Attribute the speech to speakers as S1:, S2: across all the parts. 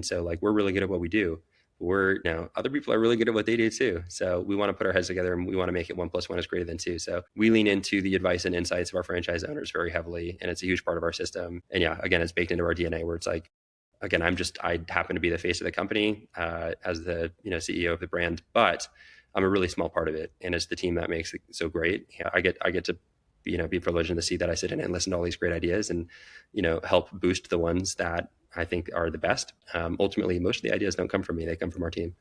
S1: And so like, we're really good at what we do. Other people are really good at what they do too. So we want to put our heads together and we want to make it 1+1 is greater than 2. So we lean into the advice and insights of our franchise owners very heavily. And it's a huge part of our system. And yeah, again, it's baked into our DNA where it's like, again, I happen to be the face of the company as the CEO of the brand, but I'm a really small part of it. And it's the team that makes it so great. Yeah, I get to be privileged in the seat that I sit in and listen to all these great ideas and, help boost the ones that I think are the best. Ultimately, most of the ideas don't come from me. They come from our team.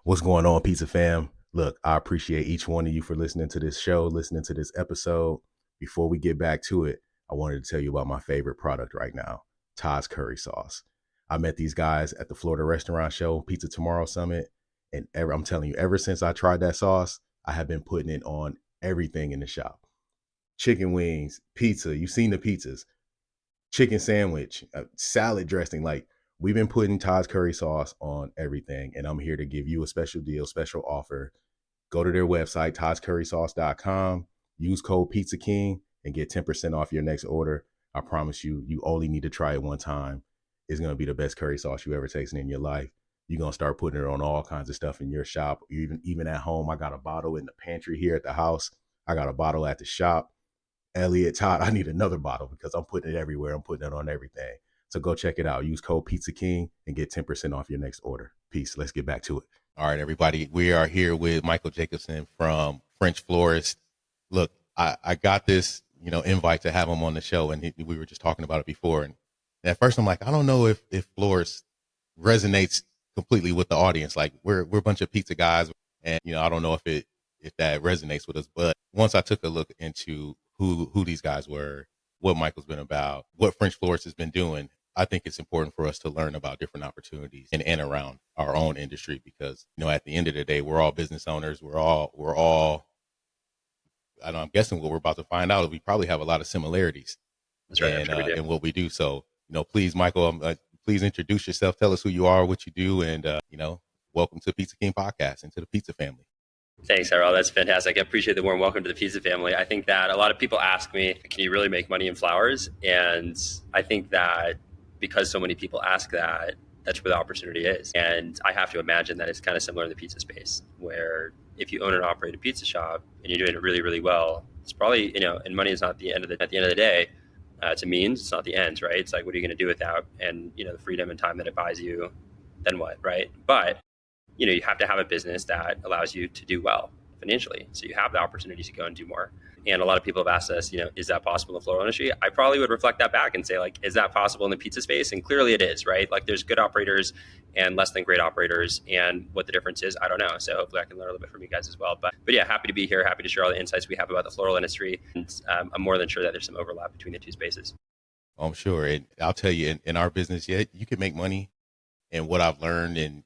S2: What's going on, Pizza Fam? Look, I appreciate each one of you for listening to this show, listening to this episode. Before we get back to it, I wanted to tell you about my favorite product right now, Todd's Curry Sauce. I met these guys at the Florida Restaurant Show, Pizza Tomorrow Summit, and I'm telling you, ever since I tried that sauce, I have been putting it on everything in the shop. Chicken wings, pizza, you've seen the pizzas, chicken sandwich, salad dressing, like we've been putting Todd's Curry Sauce on everything, and I'm here to give you a special deal, special offer. Go to their website, toddscurrysauce.com, use code PIZZAKING, and get 10% off your next order. I promise you, you only need to try it one time. It's going to be the best curry sauce you ever tasted in your life. You're going to start putting it on all kinds of stuff in your shop, even at home. I got a bottle in the pantry here at the house. I got a bottle at the shop. Elliot, Todd, I need another bottle because I'm putting it everywhere. I'm putting it on everything. So go check it out. Use code PIZZAKING and get 10% off your next order. Peace. Let's get back to it. All right, everybody. We are here with Michael Jacobson from French Florist. Look, I got this, invite to have him on the show, and we were just talking about it before. And at first, I'm like, I don't know if florist resonates completely with the audience. Like, we're a bunch of pizza guys, and I don't know if that resonates with us. But once I took a look into who these guys were, what Michael's been about, what French Florist has been doing, I think it's important for us to learn about different opportunities in and around our own industry because, at the end of the day, we're all business owners. We're all, I'm guessing what we're about to find out is we probably have a lot of similarities in what we do. So, please, Michael, please introduce yourself. Tell us who you are, what you do, and, welcome to Pizza King Podcast and to the Pizza family.
S1: Thanks, Harold. That's fantastic. I appreciate the warm welcome to the Pizza family. I think that a lot of people ask me, can you really make money in flowers? And I think that because so many people ask that, that's where the opportunity is. And I have to imagine that it's kind of similar in the pizza space, where if you own and operate a pizza shop and you're doing it really, really well, it's probably, and money is not the end of at the end of the day. It's a means, it's not the end, right? It's like, what are you going to do with that? And, the freedom and time that it buys you, then what, right? But, you have to have a business that allows you to do well financially. So you have the opportunity to go and do more. And a lot of people have asked us, is that possible in the floral industry? I probably would reflect that back and say, like, is that possible in the pizza space? And clearly it is, right? Like, there's good operators and less than great operators. And what the difference is, I don't know. So hopefully I can learn a little bit from you guys as well. But yeah, happy to be here. Happy to share all the insights we have about the floral industry. And I'm more than sure that there's some overlap between the two spaces.
S2: I'm sure. And I'll tell you, in our business, you can make money. And what I've learned in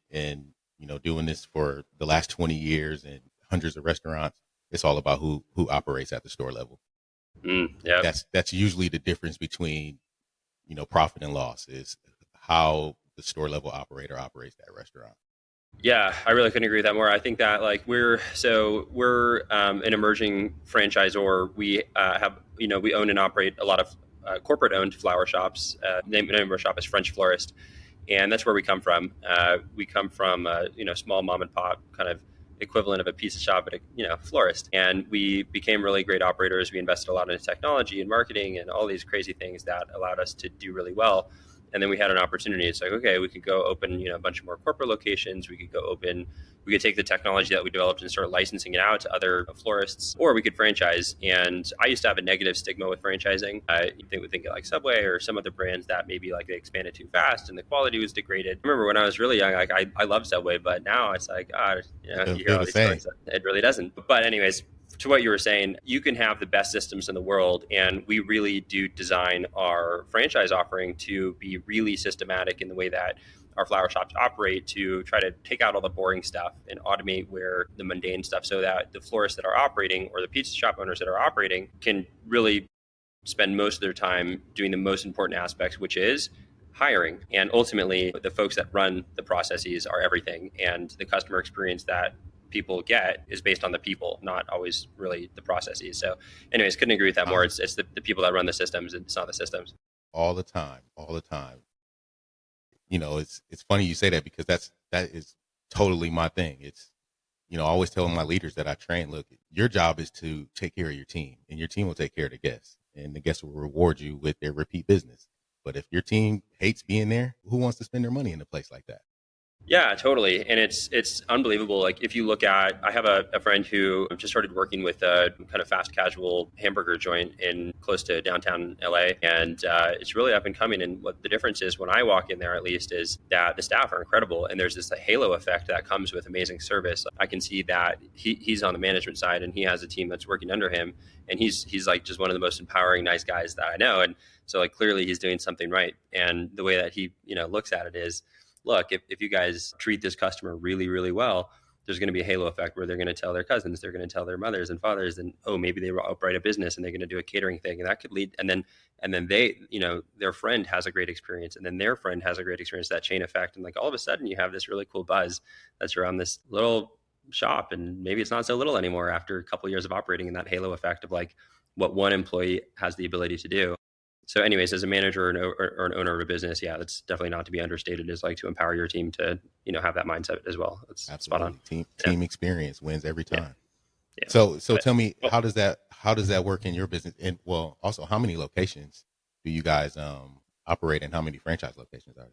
S2: doing this for the last 20 years and hundreds of restaurants, it's all about who operates at the store level.
S1: Yeah,
S2: that's usually the difference between, profit and loss is how the store level operator operates that restaurant.
S1: Yeah, I really couldn't agree with that more. I think that we're an emerging franchisor. We we own and operate a lot of corporate owned flower shops. The name of our shop is French Florist. And that's where we come from. We come from small mom and pop kind of equivalent of a pizza shop, but a florist. And we became really great operators. We invested a lot in technology and marketing and all these crazy things that allowed us to do really well. And then we had an opportunity. It's like, okay, we could go open, a bunch of more corporate locations. We could take the technology that we developed and start licensing it out to other florists, or we could franchise. And I used to have a negative stigma with franchising. You would think like Subway or some other brands that maybe they expanded too fast and the quality was degraded. I remember when I was really young, I loved Subway, but now it's like, you hear all these stories. It really doesn't. But anyways, to what you were saying, you can have the best systems in the world, and we really do design our franchise offering to be really systematic in the way that our flower shops operate, to try to take out all the boring stuff and automate where the mundane stuff, so that the florists that are operating or the pizza shop owners that are operating can really spend most of their time doing the most important aspects, which is hiring. And ultimately, the folks that run the processes are everything. And the customer experience that people get is based on the people, not always really the processes. So, anyways, couldn't agree with that more. It's the people that run the systems, it's not the systems.
S2: All the time, all the time. It's funny you say that because that is totally my thing. It's I always tell my leaders that I train, look, your job is to take care of your team, and your team will take care of the guests, and the guests will reward you with their repeat business. But if your team hates being there, who wants to spend their money in a place like that?
S1: Yeah, totally. And it's unbelievable. Like if you look at, I have a friend who just started working with a kind of fast casual hamburger joint in close to downtown LA. And it's really up and coming. And what the difference is when I walk in there, at least, is that the staff are incredible. And there's this halo effect that comes with amazing service. I can see that he's on the management side and he has a team that's working under him. And he's like just one of the most empowering, nice guys that I know. And so like clearly he's doing something right. And the way that he, looks at it is, look, if you guys treat this customer really, really well, there's going to be a halo effect where they're going to tell their cousins, they're going to tell their mothers and fathers, and maybe they operate a business and they're going to do a catering thing, and that could lead, and then they, their friend has a great experience, and then their friend has a great experience. That chain effect, and like all of a sudden you have this really cool buzz that's around this little shop, and maybe it's not so little anymore after a couple of years of operating in that halo effect of like what one employee has the ability to do. So anyways, as a manager or an owner of a business, yeah, that's definitely not to be understated, is like to empower your team to, have that mindset as well. That's spot on.
S2: Team experience wins every time.
S1: Yeah.
S2: So tell me, how does that work in your business? And well, also, how many locations do you guys operate, and how many franchise locations are there?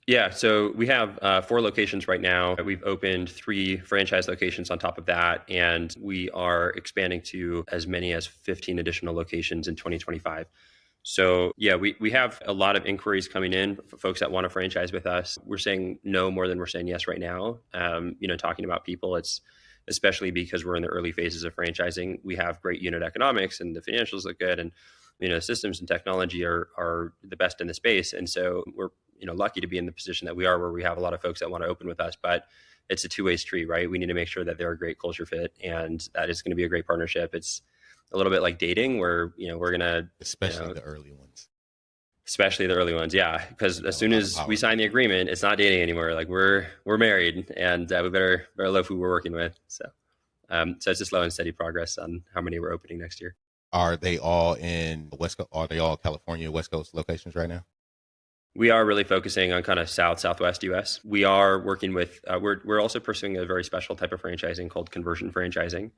S1: Yeah, so we have 4 locations right now. We've opened 3 franchise locations on top of that, and we are expanding to as many as 15 additional locations in 2025. So yeah, we have a lot of inquiries coming in for folks that want to franchise with us. We're saying no more than we're saying yes right now. Talking about people, it's especially because we're in the early phases of franchising. We have great unit economics and the financials look good, and systems and technology are the best in the space. And so we're lucky to be in the position that we are, where we have a lot of folks that want to open with us. But it's a two-way street, right? We need to make sure that they're a great culture fit, and that is going to be a great partnership. It's a little bit like dating, where we're gonna,
S2: especially the early ones.
S1: Especially the early ones, yeah. Because as soon as we sign the agreement, it's not dating anymore. Like we're married, and we better love who we're working with. So it's just slow and steady progress on how many we're opening next year.
S2: Are they all in West Coast? Are they all California, West Coast locations right now?
S1: We are really focusing on kind of Southwest US. We are working with, we're also pursuing a very special type of franchising called conversion franchising.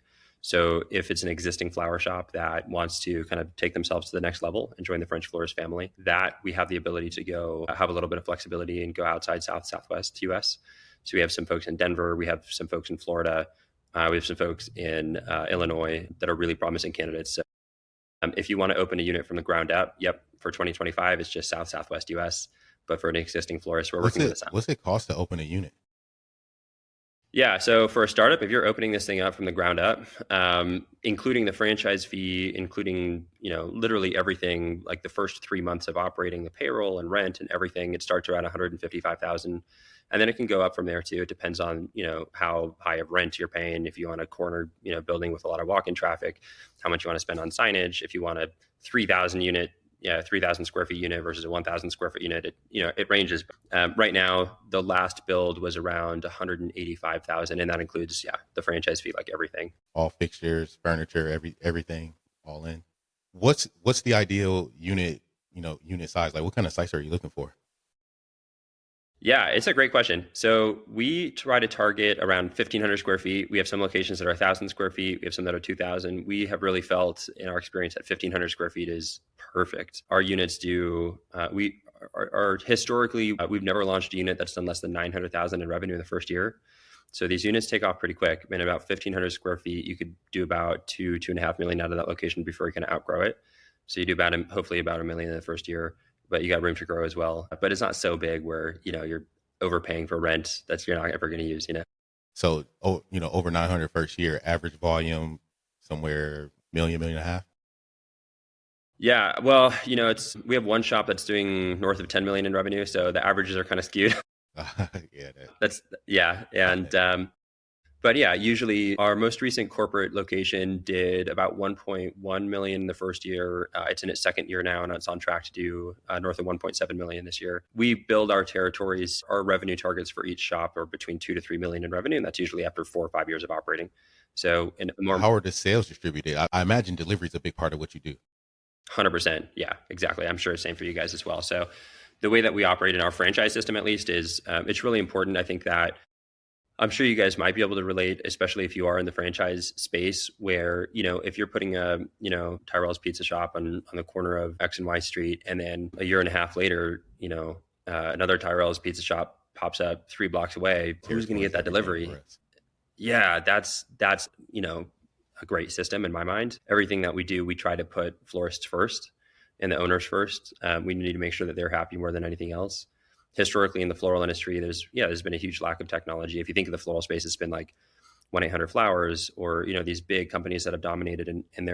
S1: So if it's an existing flower shop that wants to kind of take themselves to the next level and join the French Florist family, that we have the ability to go have a little bit of flexibility and go outside Southwest US. So we have some folks in Denver, we have some folks in Florida, we have some folks in Illinois that are really promising candidates. So if you want to open a unit from the ground up, yep, for 2025, it's just Southwest US. But for an existing florist, we're working with the South.
S2: What's it cost to open a unit?
S1: Yeah, so for a startup, if you're opening this thing up from the ground up, including the franchise fee, including literally everything, like the first 3 months of operating, the payroll and rent and everything, it starts around $155,000, and then it can go up from there too. It depends on how high of rent you're paying. If you want a corner building with a lot of walk-in traffic, how much you want to spend on signage. If you want a 3,000 square feet unit versus a 1,000 square foot unit, it ranges. Right now, the last build was around 185,000, and that includes the franchise fee, like everything,
S2: all fixtures, furniture, everything, all in. What's the ideal unit size? Like, what kind of size are you looking for?
S1: Yeah, it's a great question. So we try to target around 1,500 square feet. We have some locations that are 1,000 square feet. We have some that are 2,000. We have really felt in our experience that 1,500 square feet is perfect. Our units do, we are historically, we've never launched a unit that's done less than 900,000 in revenue in the first year. So these units take off pretty quick. In about 1,500 square feet, you could do about $2.5 million out of that location before you kind of outgrow it. So you do hopefully about $1 million in the first year. But you got room to grow as well. But it's not so big where, you're overpaying for rent that you're not ever going to use,
S2: So, over 900 first year, average volume somewhere $1.5 million.
S1: Yeah. Well, we have one shop that's doing north of 10 million in revenue. So the averages are kind of skewed.
S2: Yeah.
S1: And But yeah, usually our most recent corporate location did about 1.1 million in the first year. It's in its second year now, and it's on track to do north of 1.7 million this year. We build our territories. Our revenue targets for each shop are between 2 to 3 million in revenue, and that's usually after 4 or 5 years of operating. So, in more
S3: How are the sales distributed? I imagine delivery is a big part of what you do.
S1: 100%, yeah, exactly. I'm sure it's the same for you guys as well. So, the way that we operate in our franchise system, at least, is it's really important. I think that I'm sure you guys might be able to relate, especially if you are in the franchise space where, if you're putting a, Tyrell's Pizza Shop on the corner of X and Y Street, and then a year and a half later, another Tyrell's Pizza Shop pops up 3 blocks away, who's going to get that delivery? Yeah, that's, a great system in my mind. Everything that we do, we try to put florists first and the owners first. We need to make sure that they're happy more than anything else. Historically in the floral industry, there's been a huge lack of technology. If you think of the floral space, it's been like 1-800-Flowers or, these big companies that have dominated, and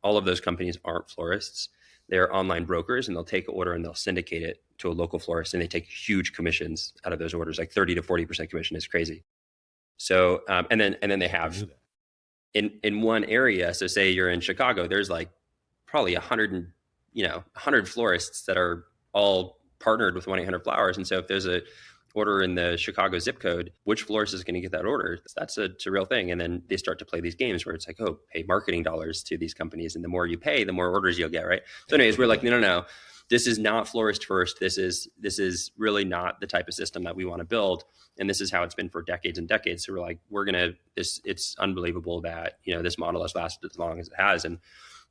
S1: all of those companies aren't florists. They're online brokers, and they'll take an order and they'll syndicate it to a local florist, and they take huge commissions out of those orders, like 30 to 40% commission is crazy. So, and then they have in one area. So say you're in Chicago, there's like probably 100 florists that are all partnered with 1-800-Flowers. And so if there's a order in the Chicago zip code, which florist is going to get that order? That's a real thing. And then they start to play these games where it's like, oh, pay marketing dollars to these companies. And the more you pay, the more orders you'll get, right? So anyways, we're like, no. This is not florist first. This is really not the type of system that we want to build. And this is how it's been for decades and decades. So we're like, it's unbelievable that, this model has lasted as long as it has. And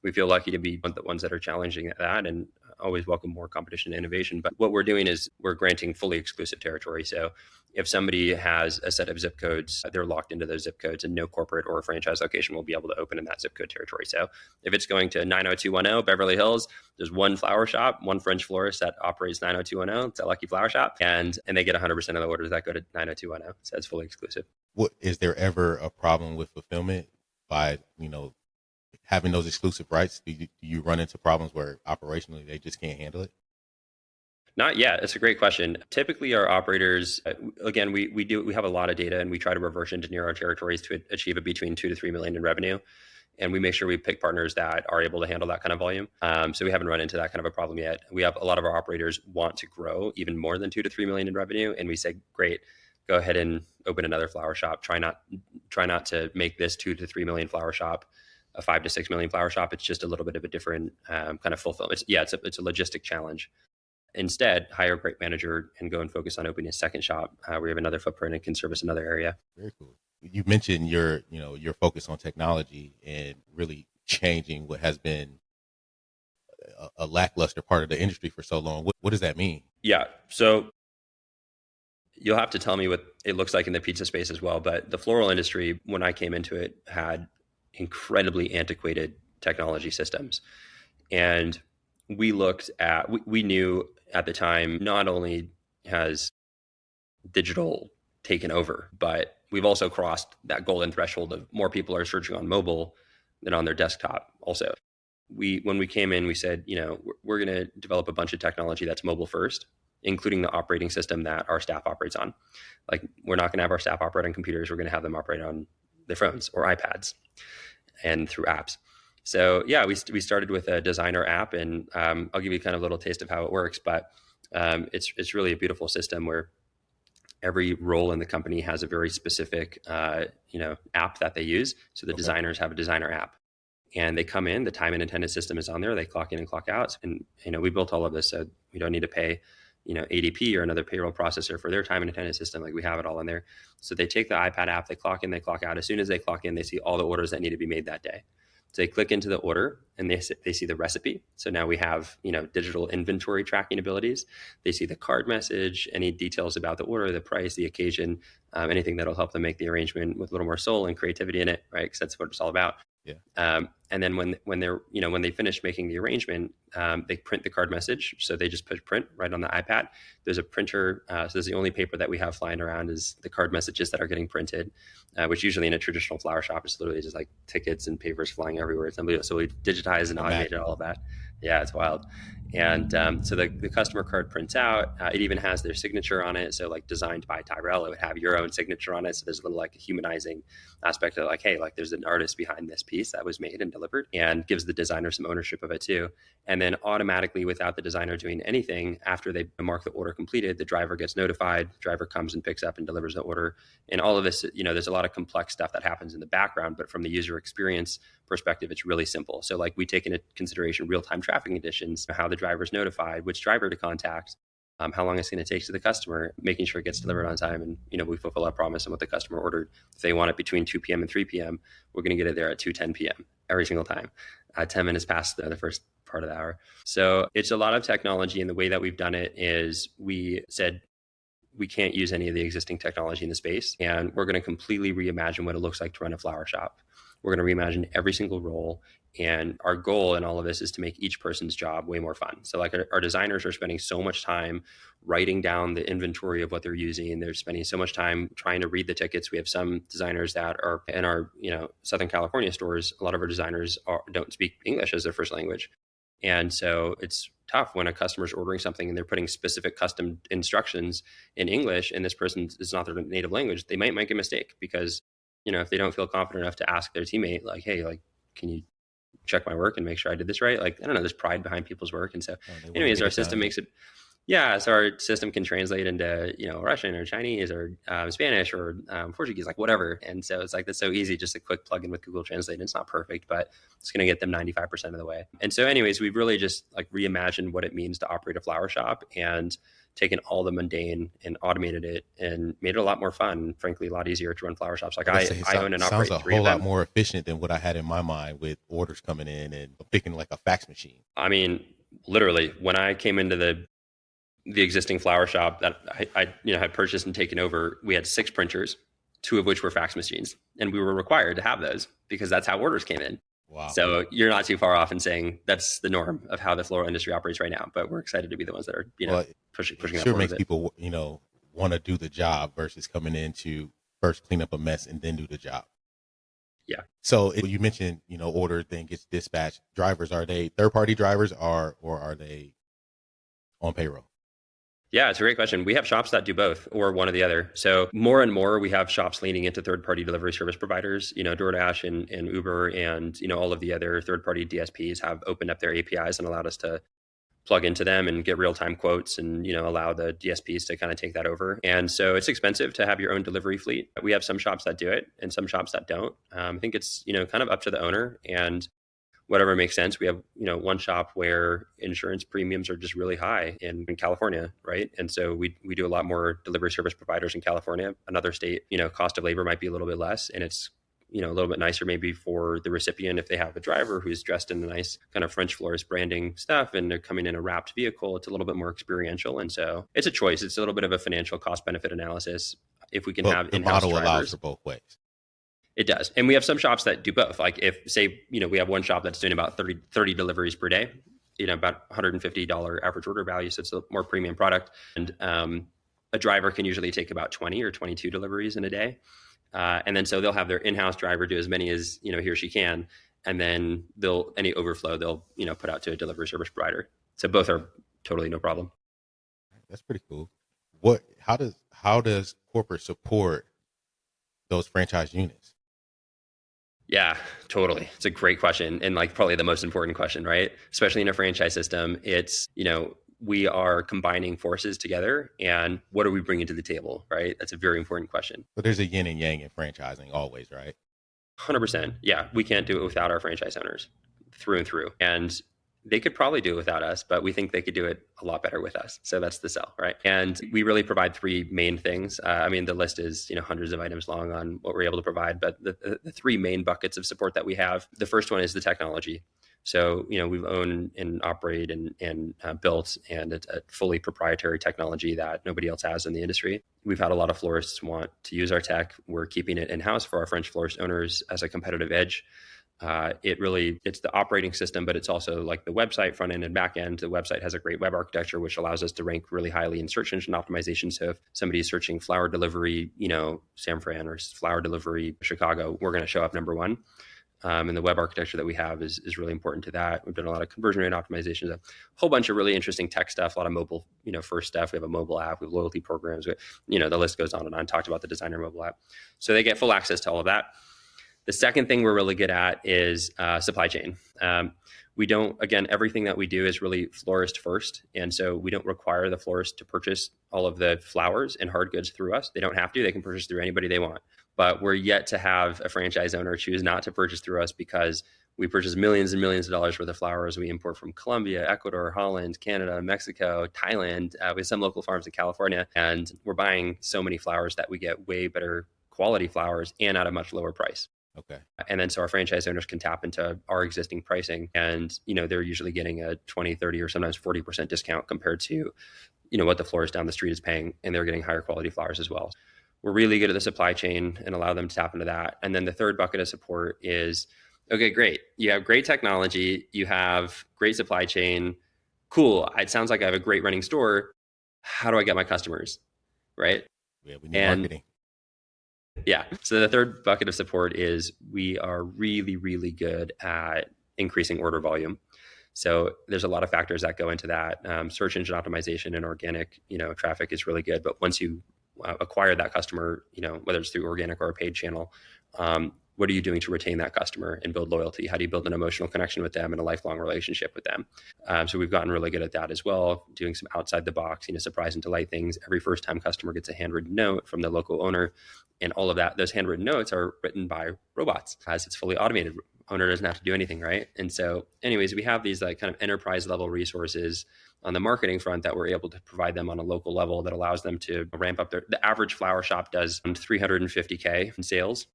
S1: we feel lucky to be the ones that are challenging that, and always welcome more competition and innovation. But what we're doing is we're granting fully exclusive territory. So if somebody has a set of zip codes, they're locked into those zip codes, and no corporate or franchise location will be able to open in that zip code territory. So if it's going to 90210 Beverly Hills, there's one flower shop, one French florist that operates 90210. It's a lucky flower shop. And they get 100% of the orders that go to 90210. So it's fully exclusive.
S3: What, is there ever a problem with fulfillment by, having those exclusive rights? Do you run into problems where operationally they just can't handle it?
S1: Not yet. It's a great question. Typically, our operators, again, we have a lot of data, and we try to reverse engineer our territories to achieve between 2 to 3 million in revenue. And we make sure we pick partners that are able to handle that kind of volume. So we haven't run into that kind of a problem yet. We have a lot of our operators want to grow even more than 2 to 3 million in revenue. And we say, great, go ahead and open another flower shop. Try not to make this 2 to 3 million flower shop a 5 to 6 million flower shop. It's just a little bit of a different kind of fulfillment. It's a logistic challenge. Instead, hire a great manager and go and focus on opening a second shop where you have another footprint and can service another area.
S3: Very cool. You mentioned your focus on technology and really changing what has been a lackluster part of the industry for so long. What does that mean?
S1: Yeah. So you'll have to tell me what it looks like in the pizza space as well. But the floral industry, when I came into it, had incredibly antiquated technology systems. And we knew at the time, not only has digital taken over, but we've also crossed that golden threshold of more people are searching on mobile than on their desktop also. When we came in, we said, we're going to develop a bunch of technology that's mobile first, including the operating system that our staff operates on. Like, we're not going to have our staff operate on computers. We're going to have them operate on their phones or iPads and through apps. So yeah, we started with a designer app, and I'll give you kind of a little taste of how it works. But it's really a beautiful system where every role in the company has a very specific app that they use. So the designers have a designer app, and they come in. The time and attendance system is on there. They clock in and clock out, and we built all of this so we don't need to pay ADP or another payroll processor for their time and attendance system. Like, we have it all in there. So they take the iPad app, they clock in, they clock out. As soon as they clock in, they see all the orders that need to be made that day. So they click into the order and they see the recipe. So now we have, digital inventory tracking abilities. They see the card message, any details about the order, the price, the occasion, anything that'll help them make the arrangement with a little more soul and creativity in it, right? Because that's what it's all about.
S3: Yeah.
S1: And then when they finish making the arrangement, they print the card message. So they just push print right on the iPad. There's a printer. So there's the only paper that we have flying around is the card messages that are getting printed, which usually in a traditional flower shop is literally just like tickets and papers flying everywhere. So we digitized and automated all of that. Yeah, it's wild. And so the customer card prints out. It even has their signature on it. So like designed by Tyrell, it would have your own signature on it. So there's a little like a humanizing aspect of like, hey, like there's an artist behind this piece that was made and delivered, and gives the designer some ownership of it too. And then automatically, without the designer doing anything, after they mark the order completed, the driver gets notified. Driver comes and picks up and delivers the order. And all of this, there's a lot of complex stuff that happens in the background, but from the user experience perspective, it's really simple. So like we take into consideration real-time traffic conditions, how the driver is notified, which driver to contact, how long it's going to take to the customer, making sure it gets delivered on time. And, we fulfill our promise on what the customer ordered. If they want it between 2 p.m. and 3 p.m., we're going to get it there at 2:10 p.m. every single time, 10 minutes past the first part of the hour. So it's a lot of technology. And the way that we've done it is we said, we can't use any of the existing technology in the space. And we're going to completely reimagine what it looks like to run a flower shop. We're going to reimagine every single role. And our goal in all of this is to make each person's job way more fun. So like our designers are spending so much time writing down the inventory of what they're using. They're spending so much time trying to read the tickets. We have some designers that are in our, Southern California stores. A lot of our designers don't speak English as their first language. And so it's tough when a customer's ordering something and they're putting specific custom instructions in English and this person is not their native language. They might make a mistake because, if they don't feel confident enough to ask their teammate, like, hey, like, can you check my work and make sure I did this right? Like, I don't know, there's pride behind people's work. And so anyways, our system makes it, so our system can translate into, Russian or Chinese or Spanish or Portuguese, like whatever. And so it's like, that's so easy, just a quick plug in with Google Translate. And it's not perfect, but it's going to get them 95% of the way. And so anyways, we've really just like reimagined what it means to operate a flower shop and taken all the mundane and automated it and made it a lot more fun, frankly, a lot easier to run flower shops. Like I own and operate
S3: sounds a whole lot more efficient than what I had in my mind with orders coming in and picking like a fax machine.
S1: I mean, literally when I came into the existing flower shop that I had purchased and taken over, we had 6 printers, 2 of which were fax machines, and we were required to have those because that's how orders came in.
S3: Wow.
S1: So you're not too far off in saying that's the norm of how the floral industry operates right now, but we're excited to be the ones that are, pushing
S3: it
S1: that
S3: sure
S1: forward.
S3: Makes people, want to do the job versus coming in to first clean up a mess and then do the job.
S1: Yeah.
S3: So you mentioned, order thing gets dispatched. Drivers, are they third-party drivers or are they on payroll?
S1: Yeah, it's a great question. We have shops that do both or one or the other. So more and more we have shops leaning into third-party delivery service providers, DoorDash and Uber and, all of the other third-party DSPs have opened up their APIs and allowed us to plug into them and get real-time quotes and, allow the DSPs to kind of take that over. And so it's expensive to have your own delivery fleet. We have some shops that do it and some shops that don't. I think it's, kind of up to the owner and whatever makes sense. We have, one shop where insurance premiums are just really high in California, right? And so we do a lot more delivery service providers in California. Another state, cost of labor might be a little bit less, and it's, a little bit nicer maybe for the recipient if they have a driver who's dressed in the nice kind of French Florist branding stuff and they're coming in a wrapped vehicle. It's a little bit more experiential. And so it's a choice. It's a little bit of a financial cost benefit analysis. If we can have in-house
S3: the model
S1: drivers,
S3: allows for both ways.
S1: It does. And we have some shops that do both. Like if, say, we have one shop that's doing about 30 deliveries per day, about $150 average order value. So it's a more premium product. And a driver can usually take about 20 or 22 deliveries in a day. And then so they'll have their in-house driver do as many as, he or she can. And then any overflow, they'll, put out to a delivery service provider. So both are totally no problem.
S3: That's pretty cool. How does corporate support those franchise units?
S1: Yeah, totally. It's a great question. And like probably the most important question, right? Especially in a franchise system, it's, we are combining forces together and what are we bringing to the table, right? That's a very important question.
S3: But there's a yin and yang in franchising always, right?
S1: 100%. Yeah. We can't do it without our franchise owners through and through. And they could probably do it without us, but we think they could do it a lot better with us. So that's the sell, right? And we really provide 3 main things. The list is, hundreds of items long on what we're able to provide, but the 3 main buckets of support that we have, the first one is the technology. So, we've owned and operate and built and it's a fully proprietary technology that nobody else has in the industry. We've had a lot of florists want to use our tech. We're keeping it in-house for our French florist owners as a competitive edge. It's the operating system, but it's also like the website front end and back end. The website has a great web architecture, which allows us to rank really highly in search engine optimization. So if somebody's searching flower delivery, San Fran, or flower delivery Chicago, we're going to show up number one. And the web architecture that we have is really important to that. We've done a lot of conversion rate optimizations, a whole bunch of really interesting tech stuff, a lot of mobile, first stuff. We have a mobile app, we have loyalty programs, the list goes on and on. Talked about the designer mobile app. So they get full access to all of that. The second thing we're really good at is supply chain. Everything that we do is really florist first. And so we don't require the florist to purchase all of the flowers and hard goods through us. They don't have to, they can purchase through anybody they want. But we're yet to have a franchise owner choose not to purchase through us, because we purchase millions and millions of dollars worth of flowers. We import from Colombia, Ecuador, Holland, Canada, Mexico, Thailand, with some local farms in California. And we're buying so many flowers that we get way better quality flowers and at a much lower price.
S3: Okay.
S1: And then so our franchise owners can tap into our existing pricing, and, they're usually getting a 20, 30, or sometimes 40% discount compared to, what the florist down the street is paying, and they're getting higher quality flowers as well. We're really good at the supply chain and allow them to tap into that. And then the third bucket of support is, okay, great. You have great technology. You have great supply chain. Cool. It sounds like I have a great running store. How do I get my customers? Right.
S3: Yeah, we need marketing.
S1: Yeah. So the third bucket of support is we are really, really good at increasing order volume. So there's a lot of factors that go into that. Search engine optimization and organic, traffic is really good. But once you acquire that customer, whether it's through organic or a paid channel, what are you doing to retain that customer and build loyalty? How do you build an emotional connection with them and a lifelong relationship with them? So we've gotten really good at that as well, doing some outside the box, surprise and delight things. Every first time customer gets a handwritten note from the local owner, and all of that. Those handwritten notes are written by robots, as it's fully automated. Owner doesn't have to do anything, right? And so anyways, we have these kind of enterprise level resources on the marketing front that we're able to provide them on a local level that allows them to ramp up the average flower shop does $350K in sales.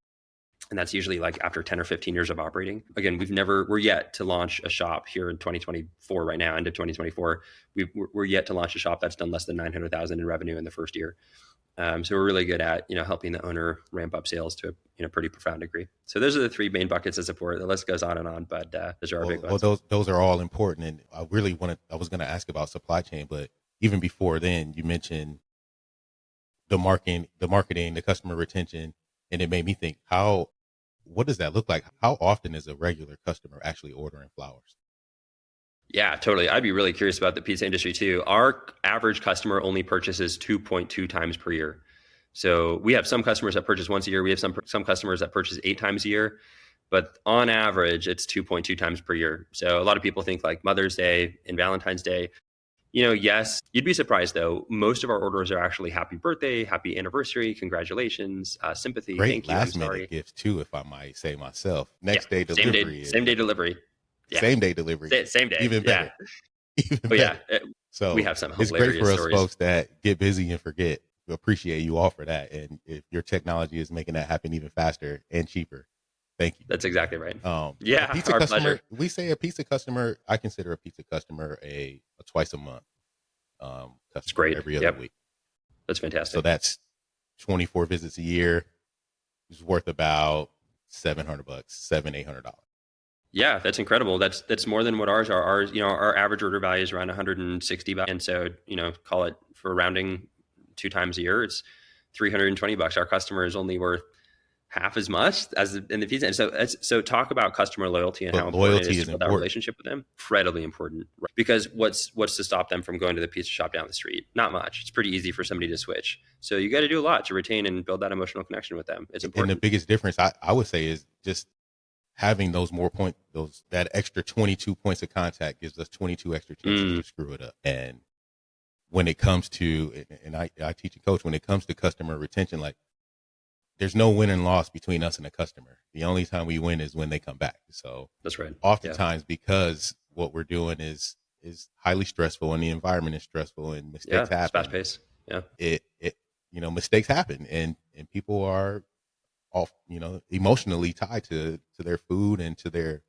S1: And that's usually after 10 or 15 years of operating. Again, we're yet to launch a shop here in 2024 right now, into 2024. We're yet to launch a shop that's done less than 900,000 in revenue in the first year. So we're really good at, helping the owner ramp up sales to a pretty profound degree. So those are the three main buckets of support. The list goes on and on, but those are our big ones.
S3: Well, those are all important. And I was going to ask about supply chain, but even before then, you mentioned the marketing, the customer retention, and it made me think, what does that look like? How often is a regular customer actually ordering flowers?
S1: Yeah, totally. I'd be really curious about the pizza industry too. Our average customer only purchases 2.2 times per year. So we have some customers that purchase once a year. We have some customers that purchase 8 times a year, but on average, it's 2.2 times per year. So a lot of people think Mother's Day and Valentine's Day. Yes, you'd be surprised though. Most of our orders are actually happy birthday, happy anniversary, congratulations, sympathy,
S3: great
S1: thank you,
S3: last minute gifts too, if I might say myself. Next day
S1: delivery. Same day delivery. Yeah.
S3: Same day delivery.
S1: Same day.
S3: Even better.
S1: Yeah.
S3: Even better.
S1: Yeah.
S3: So
S1: we have some
S3: it's
S1: hilarious
S3: great for us
S1: stories.
S3: folks that get busy and forget. We appreciate you all for that. And if your technology is making that happen even faster and cheaper, thank you.
S1: That's exactly right.
S3: Yeah. A pizza
S1: our
S3: customer,
S1: pleasure.
S3: we say a pizza customer, I consider a pizza customer a twice a month customer.
S1: That's great.
S3: Every other week.
S1: That's fantastic.
S3: So that's 24 visits a year. It's worth about $700, $800.
S1: Yeah, that's incredible. That's more than what ours are. Ours, our average order value is around $160, and so call it, for rounding, 2 times a year, it's $320. Our customer is only worth half as much as in the pizza. And so talk about customer loyalty and how important it is to build that relationship with them. Incredibly important, right? Because what's to stop them from going to the pizza shop down the street? Not much. It's pretty easy for somebody to switch. So you got to do a lot to retain and build that emotional connection with them. It's important.
S3: And the biggest difference I would say is just having that extra 22 points of contact gives us 22 extra chances to screw it up. And when it comes to, and I teach and coach, when it comes to customer retention, there's no win and loss between us and the customer. The only time we win is when they come back. So
S1: that's right.
S3: Oftentimes, because what we're doing is highly stressful and the environment is stressful and mistakes happen.
S1: Fast pace. Yeah.
S3: It mistakes happen and people are emotionally tied to their food and to their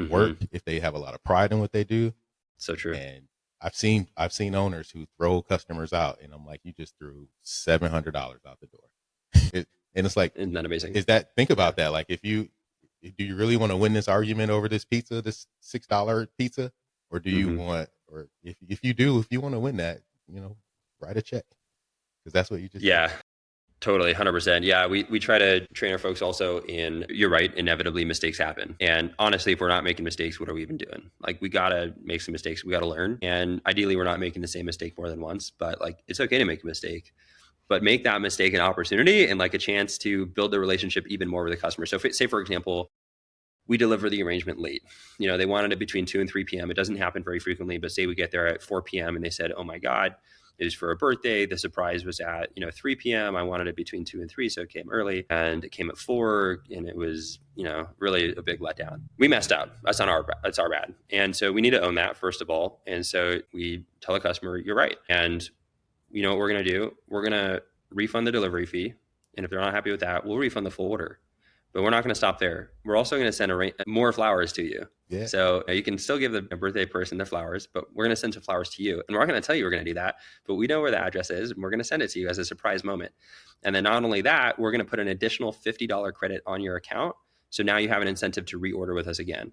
S3: work if they have a lot of pride in what they do.
S1: So true.
S3: And I've seen owners who throw customers out, and I'm like, you just threw $700 out the door. And it's like,
S1: isn't that amazing?
S3: Think about that. Like if do you really want to win this argument over this pizza, this $6 pizza? Or do you want, or if you want to win that, write a check. Because that's what you just
S1: Yeah.
S3: said.
S1: Totally, 100%. Yeah, we try to train our folks also in, you're right, inevitably mistakes happen. And honestly, if we're not making mistakes, what are we even doing? Like, we got to make some mistakes. We got to learn. And ideally, we're not making the same mistake more than once. But like, it's okay to make a mistake. But make that mistake an opportunity and like a chance to build the relationship even more with the customer. So say, for example, we deliver the arrangement late. They wanted it between 2 and 3 p.m. It doesn't happen very frequently, but say we get there at 4 p.m. and they said, oh my God, it was for a birthday. The surprise was at 3 p.m. I wanted it between 2 and 3, so it came early, and it came at 4, and it was really a big letdown. We messed up. That's our bad, and so we need to own that first of all. And so we tell the customer, you're right, and you know what we're gonna do? We're gonna refund the delivery fee, and if they're not happy with that, we'll refund the full order. But we're not going to stop there. We're also going to send more flowers to you.
S3: Yeah.
S1: So you can still give the birthday person the flowers, but we're going to send some flowers to you. And we're not going to tell you we're going to do that, but we know where the address is, and we're going to send it to you as a surprise moment. And then not only that, we're going to put an additional $50 credit on your account. So now you have an incentive to reorder with us again.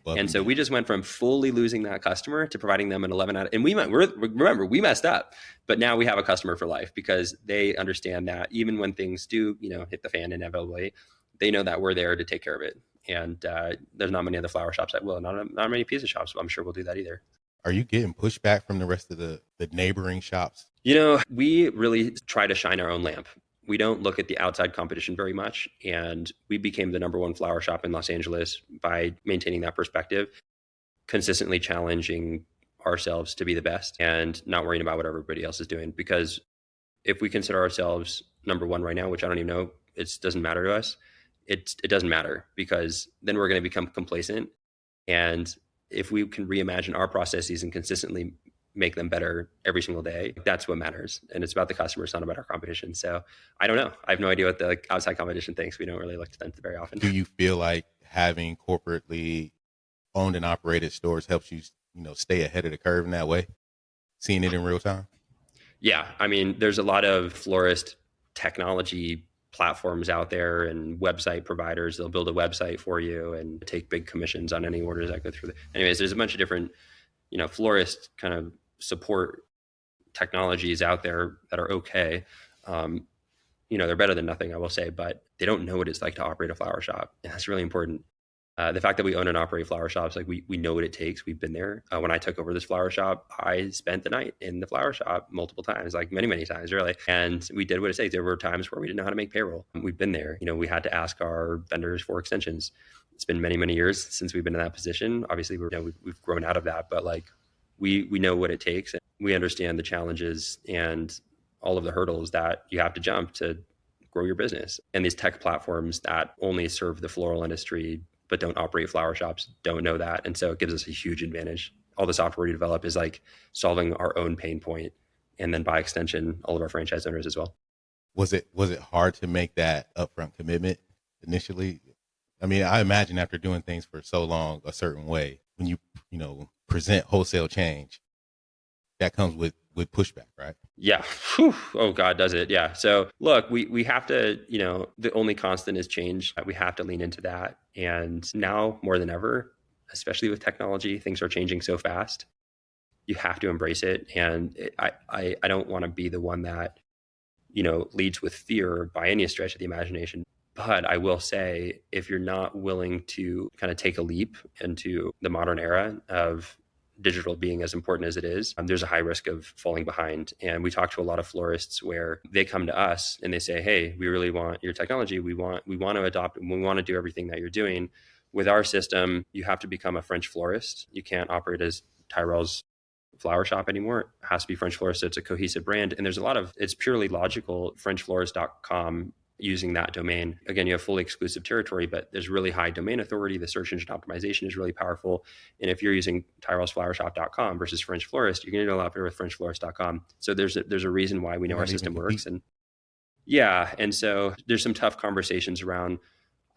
S1: And so we just went from fully losing that customer to providing them an 11 out of, and remember, we messed up, but now we have a customer for life because they understand that even when things do, hit the fan inevitably, they know that we're there to take care of it. And there's not many other flower shops that will, not many pizza shops, but I'm sure we'll do that either.
S3: Are you getting pushback from the rest of the neighboring shops?
S1: We really try to shine our own lamp. We don't look at the outside competition very much. And we became the number one flower shop in Los Angeles by maintaining that perspective, consistently challenging ourselves to be the best and not worrying about what everybody else is doing. Because if we consider ourselves number one right now, which I don't even know, it doesn't matter to us. It doesn't matter because then we're going to become complacent. And if we can reimagine our processes and consistently make them better every single day, that's what matters. And it's about the customer, it's not about our competition. So I don't know. I have no idea what the outside competition thinks. We don't really look to them very often.
S3: Do you feel like having corporately owned and operated stores helps you, stay ahead of the curve in that way? Seeing it in real time?
S1: Yeah. I mean, there's a lot of florist technology platforms out there and website providers. They'll build a website for you and take big commissions on any orders that go through. Anyways, there's a bunch of different, florist kind of support technologies out there that are okay. They're better than nothing, I will say, but they don't know what it's like to operate a flower shop. And that's really important. The fact that we own and operate flower shops, like we know what it takes. We've been there. When I took over this flower shop, I spent the night in the flower shop multiple times, like many, many times, really. And we did what it takes. There were times where we didn't know how to make payroll. We've been there. We had to ask our vendors for extensions. It's been many, many years since we've been in that position. Obviously, we've grown out of that, but like we know what it takes. And we understand the challenges and all of the hurdles that you have to jump to grow your business. And these tech platforms that only serve the floral industry but don't operate flower shops don't know that. And so it gives us a huge advantage. All the software we develop is like solving our own pain point. And then by extension, all of our franchise owners as well.
S3: Was it hard to make that upfront commitment initially? I mean, I imagine after doing things for so long a certain way, when you present wholesale change, that comes with pushback, right?
S1: Yeah. Whew. Oh God, does it? Yeah. So look, we have to, the only constant is change. We have to lean into that. And now more than ever, especially with technology, things are changing so fast. You have to embrace it. And I don't want to be the one that, leads with fear by any stretch of the imagination. But I will say, if you're not willing to kind of take a leap into the modern era of digital being as important as it is, there's a high risk of falling behind. And we talk to a lot of florists where they come to us and they say, hey, we really want your technology. We want to adopt, we want to do everything that you're doing. With our system, you have to become a French florist. You can't operate as Tyrell's flower shop anymore. It has to be French Florist. So it's a cohesive brand. And there's it's purely logical, FrenchFlorist.com, using that domain. Again, you have fully exclusive territory, but there's really high domain authority. The search engine optimization is really powerful. And if you're using TyrellsFlowerShop.com versus French Florist, you're going to do a lot better with FrenchFlorist.com. So there's a reason why we know our system works. And yeah, and so there's some tough conversations around,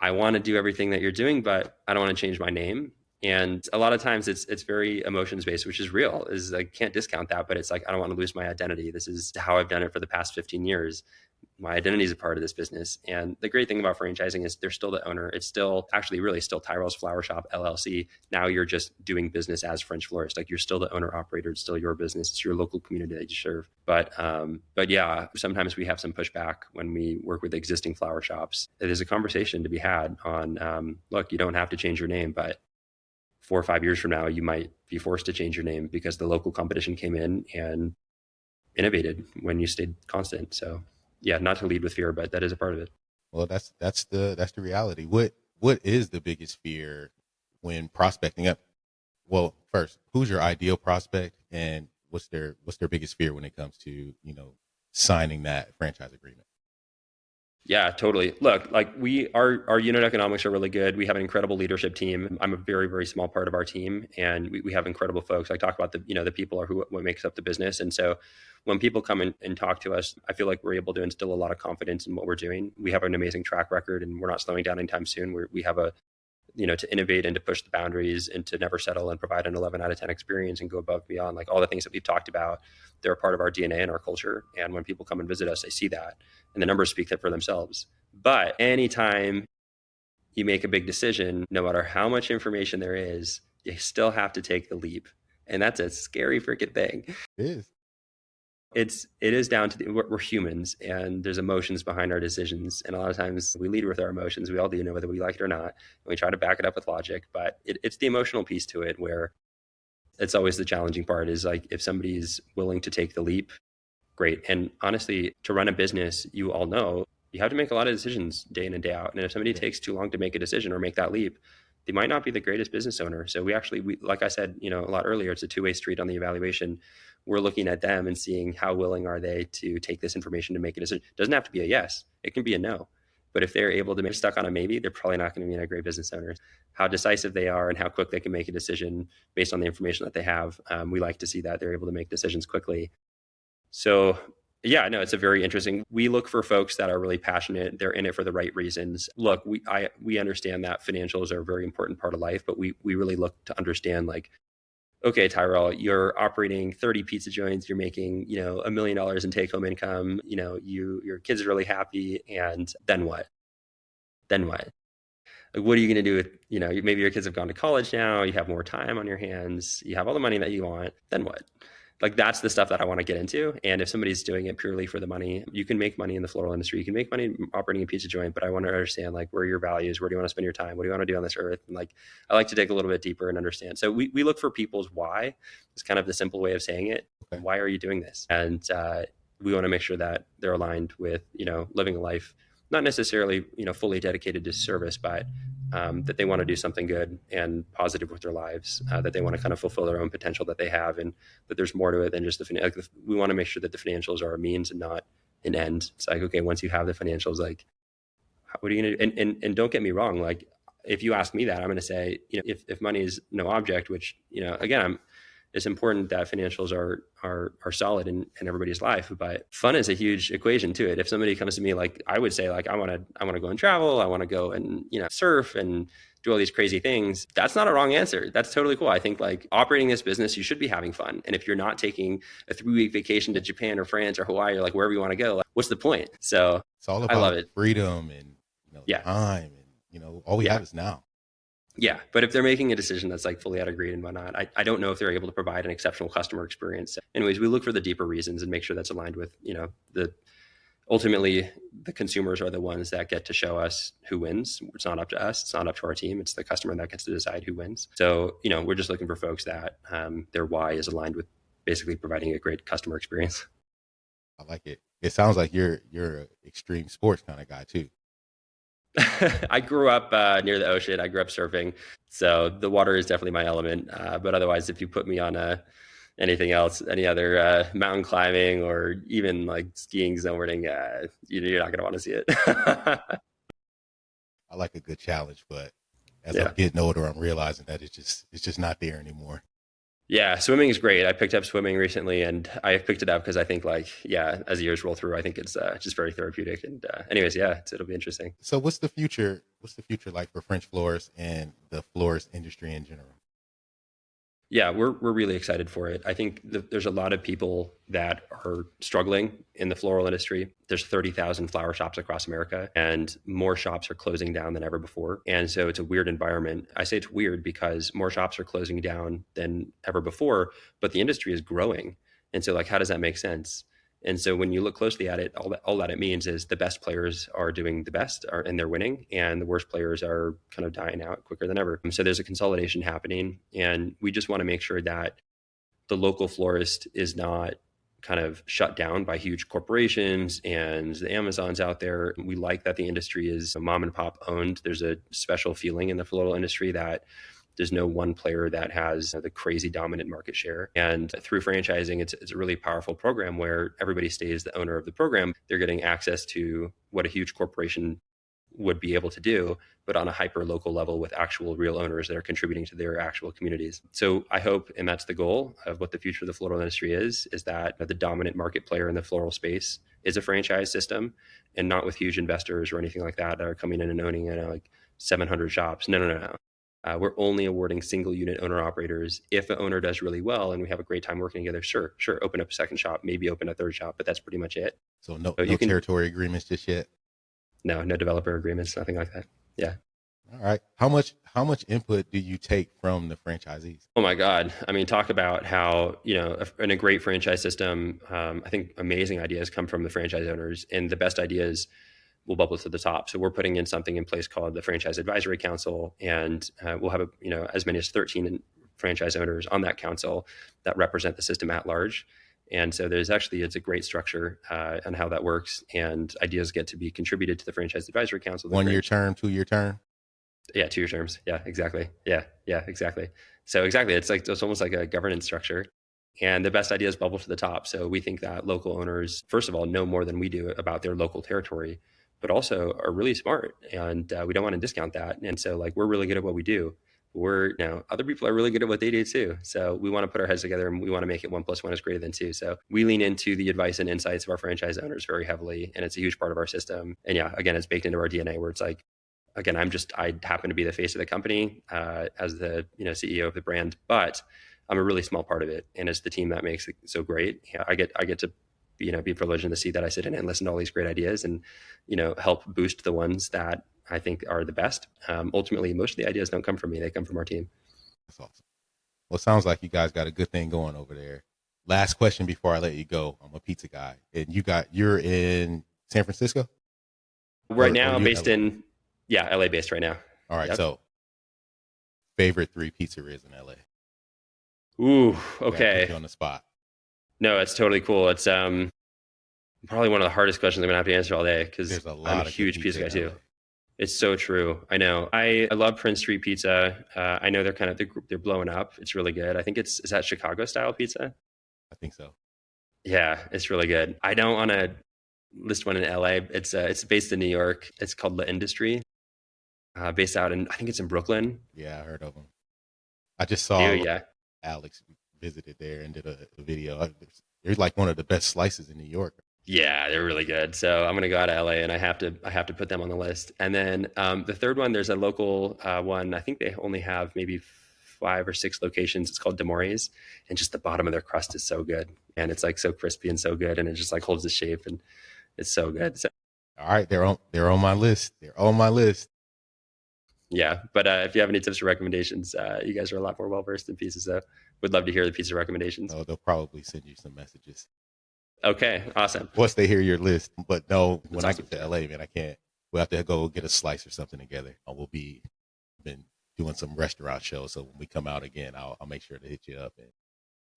S1: I want to do everything that you're doing, but I don't want to change my name. And a lot of times it's very emotions based, which is real. I can't discount that, but it's like, I don't want to lose my identity. This is how I've done it for the past 15 years. my identity is a part of this business. And the great thing about franchising is they're still the owner. It's still actually really still Tyrell's Flower Shop LLC. Now you're just doing business as French Florist. Like you're still the owner operator. It's still your business. It's your local community that you serve. But yeah, sometimes we have some pushback when we work with existing flower shops. There's a conversation to be had on, look, you don't have to change your name, but 4 or 5 years from now, you might be forced to change your name because the local competition came in and innovated when you stayed constant. So yeah, not to lead with fear, but that is a part of it.
S3: Well, that's the reality. What is the biggest fear when prospecting up? Well, first, who's your ideal prospect, and what's their biggest fear when it comes to signing that franchise agreement?
S1: Yeah, totally. Look, like our unit economics are really good. We have an incredible leadership team. I'm a very, very small part of our team, and we have incredible folks. I talk about the people are what makes up the business. And so when people come in and talk to us, I feel like we're able to instill a lot of confidence in what we're doing. We have an amazing track record, and we're not slowing down anytime soon. We have to innovate and to push the boundaries and to never settle and provide an 11 out of 10 experience and go above and beyond. Like all the things that we've talked about, they're a part of our DNA and our culture. And when people come and visit us, they see that, and the numbers speak for themselves. But anytime you make a big decision, no matter how much information there is, you still have to take the leap. And that's a scary freaking thing.
S3: It is.
S1: It is down to we're humans, and there's emotions behind our decisions. And a lot of times we lead with our emotions. We all do, whether we like it or not. And we try to back it up with logic, but it's the emotional piece to it where it's always the challenging part is like, if somebody's willing to take the leap, great. And honestly, to run a business, you all know you have to make a lot of decisions day in and day out. And if somebody takes too long to make a decision or make that leap, they might not be the greatest business owner. So we like I said, a lot earlier, it's a two-way street on the evaluation. We're looking at them and seeing how willing are they to take this information to make a decision. It doesn't have to be a yes. It can be a no. But if they're able to be stuck on a maybe, they're probably not going to be a great business owner. How decisive they are and how quick they can make a decision based on the information that they have. We like to see that they're able to make decisions quickly. So yeah, no, it's a very interesting. We look for folks that are really passionate. They're in it for the right reasons. Look, we understand that financials are a very important part of life, but we really look to understand like, okay, Tyrell, you're operating 30 pizza joints. You're making, $1 million in take home income. Your kids are really happy. And then what? Like, what are you going to do with, maybe your kids have gone to college now. You have more time on your hands. You have all the money that you want. Then what? Like, that's the stuff that I want to get into. And if somebody's doing it purely for the money, you can make money in the floral industry. You can make money operating a pizza joint, but I want to understand, like, where are your values? Where do you want to spend your time? What do you want to do on this earth? And like, I like to dig a little bit deeper and understand. So we look for people's why. It's kind of the simple way of saying it. Okay. Why are you doing this? And we want to make sure that they're aligned with, living a life, not necessarily, fully dedicated to service, but that they want to do something good and positive with their lives, that they want to kind of fulfill their own potential that they have, and that there's more to it than just we want to make sure that the financials are a means and not an end. It's like, okay, once you have the financials, like, what are you going to do? And don't get me wrong. Like, if you ask me that, I'm going to say, if money is no object, which, again, it's important that financials are solid in everybody's life, but fun is a huge equation to it. If somebody comes to me, like, I would say, like, I want to go and travel. I want to go and, surf and do all these crazy things. That's not a wrong answer. That's totally cool. I think, like, operating this business, you should be having fun. And if you're not taking a 3-week vacation to Japan or France or Hawaii or like wherever you want to go, like, what's the point? So
S3: it's all about
S1: I love it.
S3: Freedom and, time and, all we have is now.
S1: Yeah. But if they're making a decision that's like fully out of greed and whatnot, I don't know if they're able to provide an exceptional customer experience. Anyways, we look for the deeper reasons and make sure that's aligned with, ultimately the consumers are the ones that get to show us who wins. It's not up to us. It's not up to our team. It's the customer that gets to decide who wins. So, we're just looking for folks that their why is aligned with basically providing a great customer experience.
S3: I like it. It sounds like you're an extreme sports kind of guy too.
S1: I grew up near the ocean. I grew up surfing. So the water is definitely my element. But otherwise, if you put me on anything else, any other mountain climbing or even like skiing, snowboarding, you're not going to want to see it.
S3: I like a good challenge, but as I'm getting older, I'm realizing that it's just not there anymore.
S1: Yeah, swimming is great. I picked up swimming recently, and I picked it up because I think, like, as years roll through, I think it's just very therapeutic. And anyways, it'll be interesting.
S3: So what's the future like for French Florist and the florist industry in general?
S1: Yeah, we're really excited for it. I think there's a lot of people that are struggling in the floral industry. There's 30,000 flower shops across America, and more shops are closing down than ever before. And so it's a weird environment. I say it's weird because more shops are closing down than ever before, but the industry is growing. And so, like, how does that make sense? And so when you look closely at it, all that it means is the best players are doing the best and they're winning, and the worst players are kind of dying out quicker than ever. So there's a consolidation happening, and we just want to make sure that the local florist is not kind of shut down by huge corporations and the Amazons out there. We like that the industry is mom and pop owned. There's a special feeling in the floral industry that there's no one player that has the crazy dominant market share. And through franchising, it's a really powerful program where everybody stays the owner of the program. They're getting access to what a huge corporation would be able to do, but on a hyper local level with actual real owners that are contributing to their actual communities. So I hope, and that's the goal of what the future of the floral industry is that the dominant market player in the floral space is a franchise system, and not with huge investors or anything like that are coming in and owning like 700 shops. No. We're only awarding single unit owner operators. If the owner does really well and we have a great time working together, sure, open up a second shop, maybe open a third shop, but that's pretty much it.
S3: So no territory agreements just yet?
S1: No developer agreements, nothing like that. Yeah.
S3: All right. How much input do you take from the franchisees?
S1: Oh my God. I mean, talk about how, in a great franchise system, I think amazing ideas come from the franchise owners, and the best ideas will bubble to the top. So we're putting in something in place called the Franchise Advisory Council, and we'll have as many as 13 franchise owners on that council that represent the system at large. And so it's a great structure on how that works, and ideas get to be contributed to the Franchise Advisory Council.
S3: 1 year term, 2 year term?
S1: Yeah, 2 year terms. Yeah, exactly. Yeah, exactly. So exactly, it's almost like a governance structure. And the best ideas bubble to the top. So we think that local owners, first of all, know more than we do about their local territory, but also are really smart, and we don't want to discount that. And so, like, we're really good at what we do. Other people are really good at what they do too. So we want to put our heads together, and we want to make it 1 + 1 is greater than 2. So we lean into the advice and insights of our franchise owners very heavily, and it's a huge part of our system. And yeah, again, it's baked into our DNA, where it's like, again, I happen to be the face of the company as the CEO of the brand, but I'm a really small part of it, and it's the team that makes it so great. Yeah, I get to be privileged in the seat that I sit in and listen to all these great ideas, and help boost the ones that I think are the best. Ultimately, most of the ideas don't come from me; they come from our team.
S3: That's awesome. Well, it sounds like you guys got a good thing going over there. Last question before I let you go. I'm a pizza guy, and you're in San Francisco
S1: right now. I'm based in LA based right now.
S3: All right. Yep. So, favorite 3 pizzerias in LA?
S1: Ooh, okay.
S3: Put you on the spot.
S1: No, it's totally cool. It's probably one of the hardest questions I'm gonna have to answer all day, because I'm a huge pizza guy too. It's so true. I know. I love Prince Street Pizza. I know they're blowing up. It's really good. I think is that Chicago style pizza?
S3: I think so.
S1: Yeah, it's really good. I don't want to list one in LA. It's based in New York. It's called La Industry. Based out I think it's in Brooklyn.
S3: Yeah, I heard of them. I just saw Alex visited there and did a video. They're like one of the best slices in New York.
S1: Yeah, they're really good. So I'm gonna go out to LA, and I have to put them on the list. And then the third one, there's a local one. I think they only have maybe 5 or 6 locations. It's called Demore's, and just the bottom of their crust is so good, and it's like so crispy and so good, and it just like holds the shape, and it's so good. So,
S3: all right, they're on my list. They're on my list.
S1: Yeah, but if you have any tips or recommendations, you guys are a lot more well versed in pizza, so would love to hear the pizza recommendations.
S3: Oh, they'll probably send you some messages.
S1: Okay, awesome.
S3: Once they hear your list, but no, when I get to LA, man, I can't. We'll have to go get a slice or something together. We'll been doing some restaurant shows, so when we come out again, I'll make sure to hit you up. And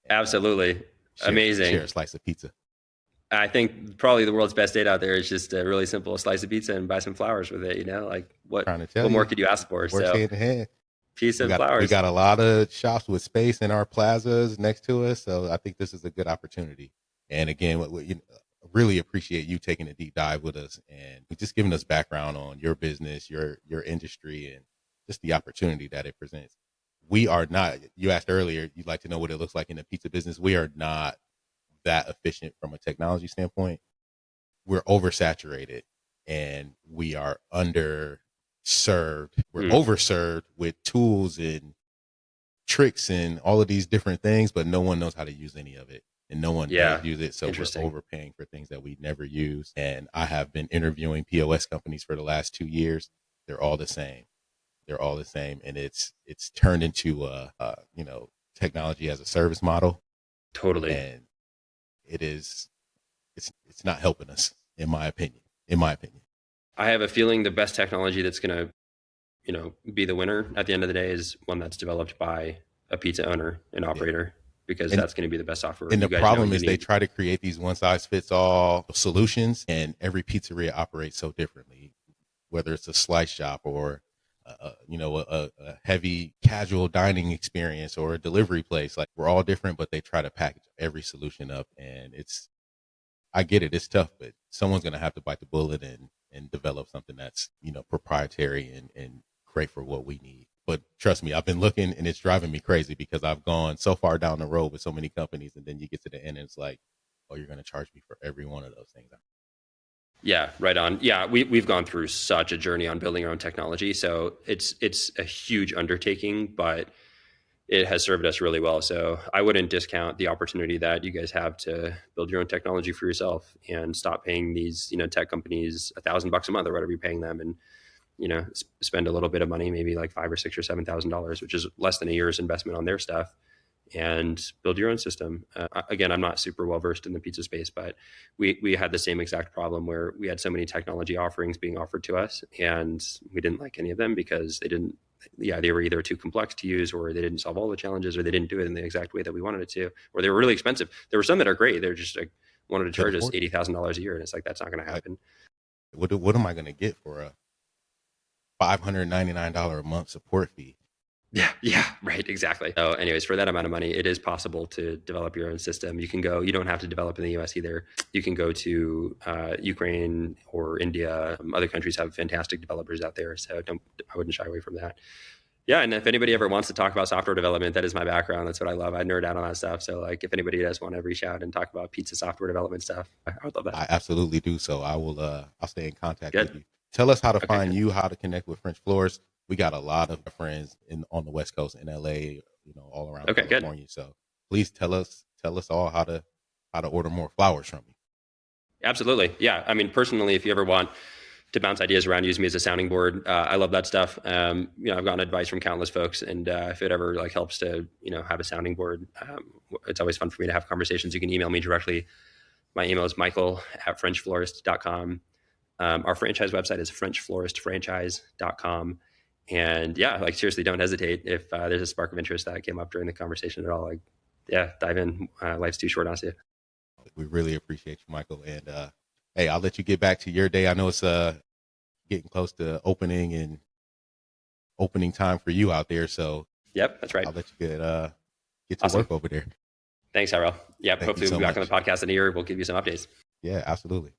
S1: absolutely, amazing.
S3: Share a slice of pizza.
S1: I think probably the world's best date out there is just a really simple slice of pizza and buy some flowers with it. Like what more could you ask for?
S3: Works hand in hand.
S1: Pizza and flowers.
S3: We got a lot of shops with space in our plazas next to us, so I think this is a good opportunity. And again, really appreciate you taking a deep dive with us and just giving us background on your business, your industry, and just the opportunity that it presents. We are not, you asked earlier, you'd like to know what it looks like in the pizza business. We are not that efficient from a technology standpoint. We're oversaturated, and we are underserved. We're overserved with tools and tricks and all of these different things, but no one knows how to use any of it. And no one does use it. So we're overpaying for things that we never use. And I have been interviewing POS companies for the last 2 years. They're all the same. And it's turned into technology as a service model.
S1: Totally.
S3: And it's not helping us, in my opinion.
S1: I have a feeling the best technology that's going to, be the winner at the end of the day is one that's developed by a pizza owner and operator, because that's going to be the best software.
S3: And the problem is they try to create these one size fits all solutions, and every pizzeria operates so differently, whether it's a slice shop or a heavy casual dining experience or a delivery place. Like, we're all different, but they try to package every solution up. And I get it. It's tough, but someone's going to have to bite the bullet and develop something that's, proprietary and great for what we need. But trust me, I've been looking, and it's driving me crazy because I've gone so far down the road with so many companies, and then you get to the end and it's like, oh, you're going to charge me for every one of those things.
S1: Yeah, right on. Yeah, we've gone through such a journey on building our own technology. So it's a huge undertaking, but it has served us really well. So I wouldn't discount the opportunity that you guys have to build your own technology for yourself and stop paying these, tech companies $1,000 a month or whatever you're paying them, and spend a little bit of money, maybe like $5,000 or $6,000 or $7,000, which is less than a year's investment on their stuff, and build your own system. Again, I'm not super well versed in the pizza space, but we had the same exact problem where we had so many technology offerings being offered to us, and we didn't like any of them because they were either too complex to use, or they didn't solve all the challenges, or they didn't do it in the exact way that we wanted it to, or they were really expensive. There were some that are great. They're just like wanted to charge us $80,000 a year, and it's like, that's not going to happen.
S3: What am I going to get for a $599 a month support fee?
S1: Yeah, right, exactly. So anyways, for that amount of money, it is possible to develop your own system. You don't have to develop in the US either. You can go to Ukraine or India. Other countries have fantastic developers out there. So I wouldn't shy away from that. Yeah, and if anybody ever wants to talk about software development, that is my background. That's what I love. I nerd out on that stuff. So like, if anybody does want to reach out and talk about pizza software development stuff, I would love that.
S3: I absolutely do. So I will. I'll stay in contact with you. Tell us how to find you, how to connect with French Florist. We got a lot of friends on the West Coast, in LA, all around California. Good. So please tell us all how to order more flowers from you.
S1: Absolutely. Yeah. I mean, personally, if you ever want to bounce ideas around, use me as a sounding board. I love that stuff. I've gotten advice from countless folks, and if it ever helps to, have a sounding board, it's always fun for me to have conversations. You can email me directly. My email is michael@frenchflorist.com. Our franchise website is frenchfloristfranchise.com. And seriously, don't hesitate. If there's a spark of interest that came up during the conversation at all, dive in. Life's too short, honestly.
S3: We really appreciate you, Michael. And hey, I'll let you get back to your day. I know it's getting close to opening time for you out there. So
S1: yep, that's right.
S3: I'll let you get to work over there.
S1: Thanks, Hyrel. Yep, hopefully we'll be back on the podcast in a year. We'll give you some updates.
S3: Yeah, absolutely.